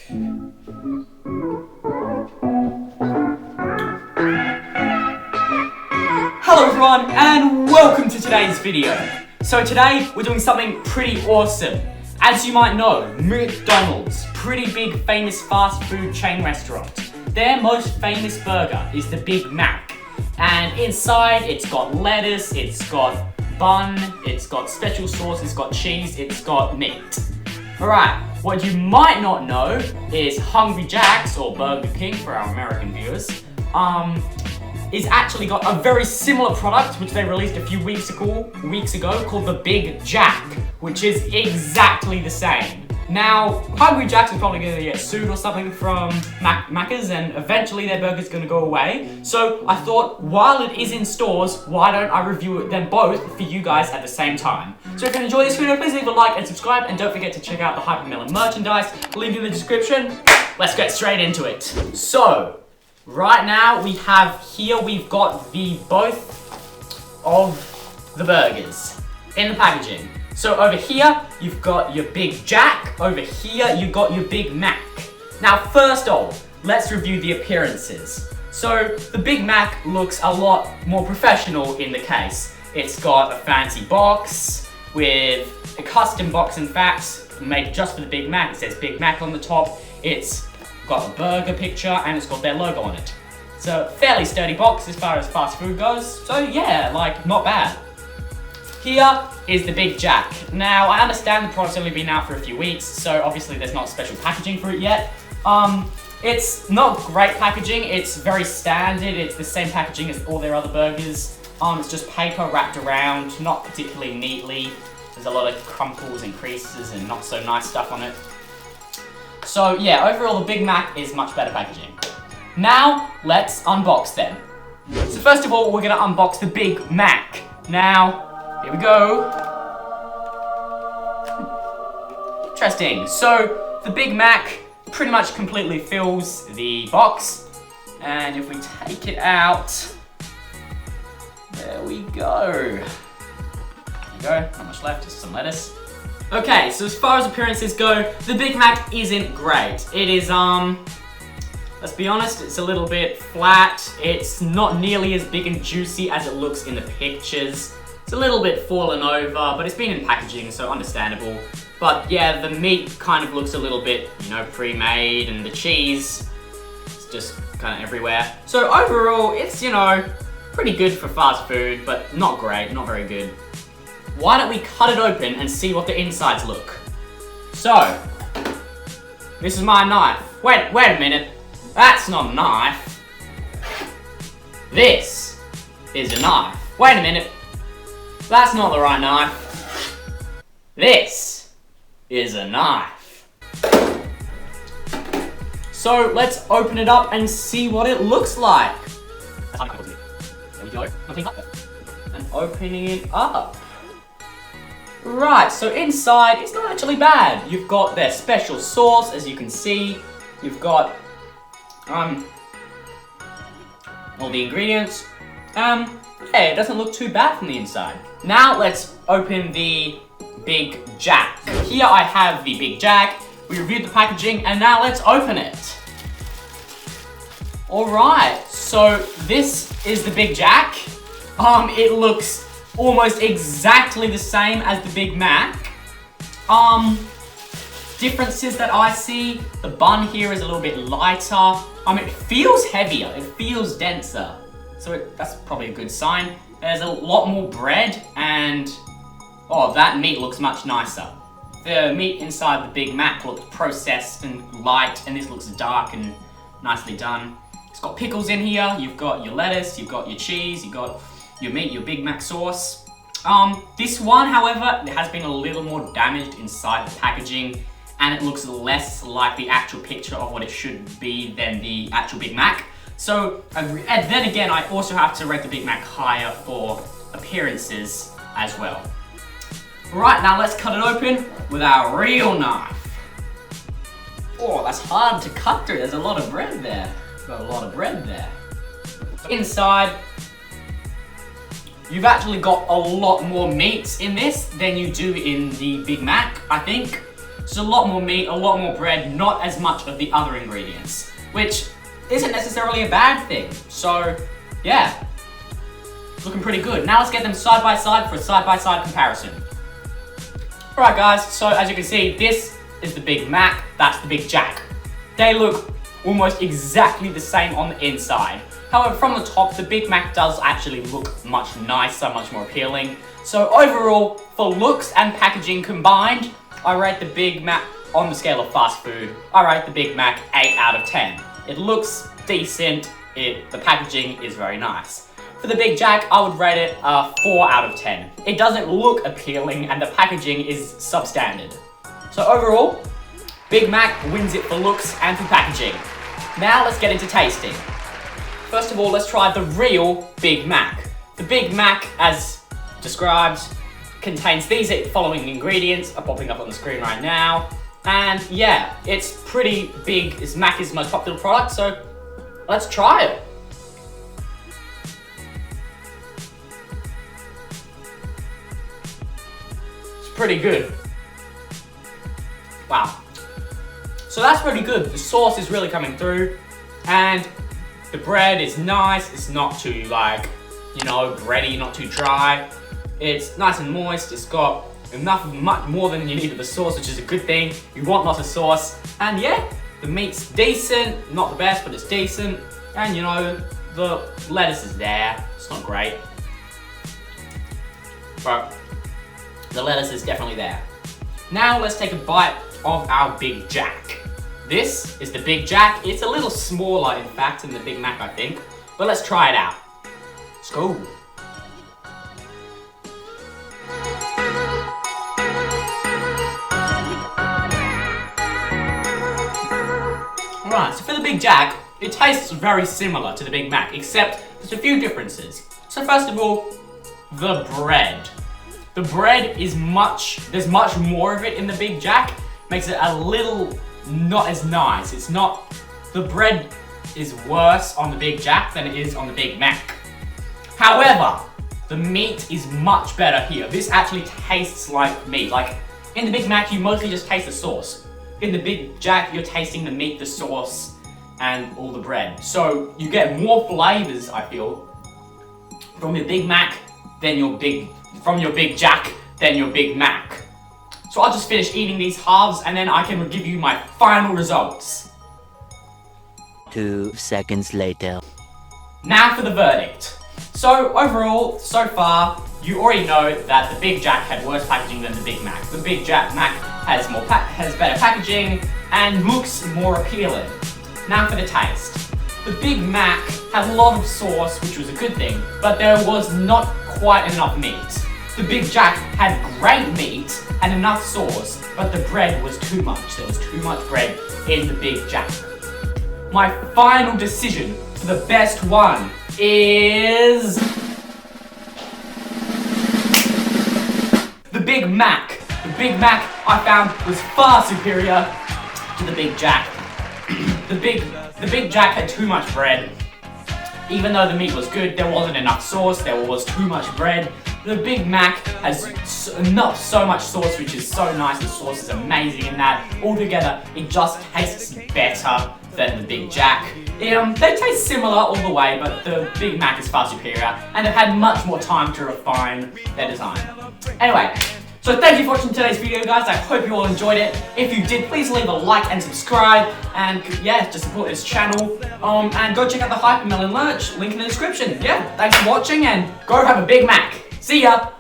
Hello everyone, and welcome to today's video. So today, we're doing something pretty awesome. As you might know, McDonald's, pretty big famous fast food chain restaurant. Their most famous burger is the Big Mac. And inside, it's got lettuce, it's got bun, it's got special sauce, it's got cheese, it's got meat. Alright, what you might not know is Hungry Jack's, or Burger King for our American viewers, is actually got a very similar product which they released a few weeks ago called the Big Jack, which is exactly the same. Now, Hungry Jack's is probably gonna get sued or something from Macca's, and eventually their burger's gonna go away. So I thought, while it is in stores, why don't I review them both for you guys at the same time? So if you enjoyed this video, please leave a like and subscribe, and don't forget to check out the Hypermelon merchandise, link in the description. Let's get straight into it. So, right now we've got both of the burgers in the packaging. So over here, you've got your Big Jack. Over here, you've got your Big Mac. Now, first off, let's review the appearances. So the Big Mac looks a lot more professional in the case. It's got a fancy box with a custom box, in fact, made just for the Big Mac. It says Big Mac on the top. It's got a burger picture and it's got their logo on it. It's a fairly sturdy box as far as fast food goes. So yeah, like, not bad. Here is the Big Jack. Now, I understand the product's only been out for a few weeks, so obviously there's not special packaging for it yet. It's not great packaging, it's very standard, it's the same packaging as all their other burgers. It's just paper wrapped around, not particularly neatly. There's a lot of crumples and creases and not so nice stuff on it. So yeah, overall the Big Mac is much better packaging. Now, let's unbox them. So first of all, we're gonna unbox the Big Mac. Now, here we go. Interesting. So the Big Mac pretty much completely fills the box. And if we take it out, there we go. There you go, not much left, just some lettuce. Okay, so as far as appearances go, the Big Mac isn't great. It is, let's be honest, it's a little bit flat. It's not nearly as big and juicy as it looks in the pictures. It's a little bit fallen over, but it's been in packaging, so understandable. But yeah, the meat kind of looks a little bit, pre-made, and the cheese is just kind of everywhere. So overall, it's, pretty good for fast food, but not great, not very good. Why don't we cut it open and see what the insides look? So, this is my knife. Wait a minute. That's not a knife. This is a knife. Wait a minute. That's not the right knife. This is a knife. So let's open it up and see what it looks like. There we go. And opening it up. Right, so inside, it's not actually bad. You've got their special sauce, as you can see. You've got all the ingredients. Yeah, it doesn't look too bad from the inside. Now let's open the Big Jack. Here I have the Big Jack. We reviewed the packaging, and now let's open it. Alright, so this is the Big Jack. It looks almost exactly the same as the Big Mac. Differences that I see, the bun here is a little bit lighter. It feels heavier, it feels denser. So that's probably a good sign. There's a lot more bread, and that meat looks much nicer. The meat inside the Big Mac looks processed and light, and this looks dark and nicely done. It's got pickles in here, you've got your lettuce, you've got your cheese, you've got your meat, your Big Mac sauce. This one, however, it has been a little more damaged inside the packaging, and it looks less like the actual picture of what it should be than the actual Big Mac. So, and then again, I also have to rate the Big Mac higher for appearances as well. Right, now let's cut it open with our real knife. Oh, that's hard to cut through. There's a lot of bread there. Got a lot of bread there. Inside, you've actually got a lot more meat in this than you do in the Big Mac, I think. It's a lot more meat, a lot more bread, not as much of the other ingredients, which isn't necessarily a bad thing. So, yeah, it's looking pretty good. Now let's get them side by side for a side by side comparison. Alright guys, so as you can see, this is the Big Mac, that's the Big Jack. They look almost exactly the same on the inside. However, from the top, the Big Mac does actually look much nicer, much more appealing. So overall, for looks and packaging combined, I rate the Big Mac on the scale of fast food. I rate the Big Mac 8 out of 10. It looks decent, the packaging is very nice. For the Big Jack, I would rate it a 4 out of 10. It doesn't look appealing and the packaging is substandard. So overall, Big Mac wins it for looks and for packaging. Now let's get into tasting. First of all, let's try the real Big Mac. The Big Mac, as described, contains these following ingredients are popping up on the screen right now. And yeah, it's pretty big. It's Mac's most popular product, so let's try it. It's pretty good. Wow. So that's pretty good. The sauce is really coming through, and the bread is nice. It's not too bready, not too dry. It's nice and moist. It's got much more than you need of the sauce, which is a good thing. You want lots of sauce. And yeah, the meat's decent. Not the best, but it's decent. And the lettuce is there. It's not great, but the lettuce is definitely there. Now let's take a bite of our Big Jack. This is the Big Jack. It's a little smaller, in fact, than the Big Mac, I think. But let's try it out. Let's go. Alright, so for the Big Jack, it tastes very similar to the Big Mac, except there's a few differences. So first of all, the bread. The bread is there's much more of it in the Big Jack, makes it a little not as nice. The bread is worse on the Big Jack than it is on the Big Mac. However, the meat is much better here. This actually tastes like meat. Like, in the Big Mac, you mostly just taste the sauce. In the Big Jack, you're tasting the meat, the sauce, and all the bread. So, you get more flavors, I feel, from your Big Mac than from your Big Jack than your Big Mac. So I'll just finish eating these halves and then I can give you my final results. 2 seconds later. Now for the verdict. So overall, so far, you already know that the Big Jack had worse packaging than the Big Mac. The Big Jack Mac has better packaging and looks more appealing. Now for the taste. The Big Mac has a lot of sauce, which was a good thing, but there was not quite enough meat. The Big Jack had great meat and enough sauce, but the bread was too much. There was too much bread in the Big Jack. My final decision for the best one is the Big Mac. The Big Mac I found was far superior to the Big Jack. The Big Jack had too much bread. Even though the meat was good, there wasn't enough sauce, there was too much bread. The Big Mac has so much sauce, which is so nice. The sauce is amazing in that. Altogether, it just tastes better than the Big Jack. They taste similar all the way, but the Big Mac is far superior, and they've had much more time to refine their design. Anyway, so thank you for watching today's video, guys. I hope you all enjoyed it. If you did, please leave a like and subscribe, and yeah, just support this channel. And go check out the Hypermelon merch, link in the description. Yeah, thanks for watching, and go have a Big Mac. See ya!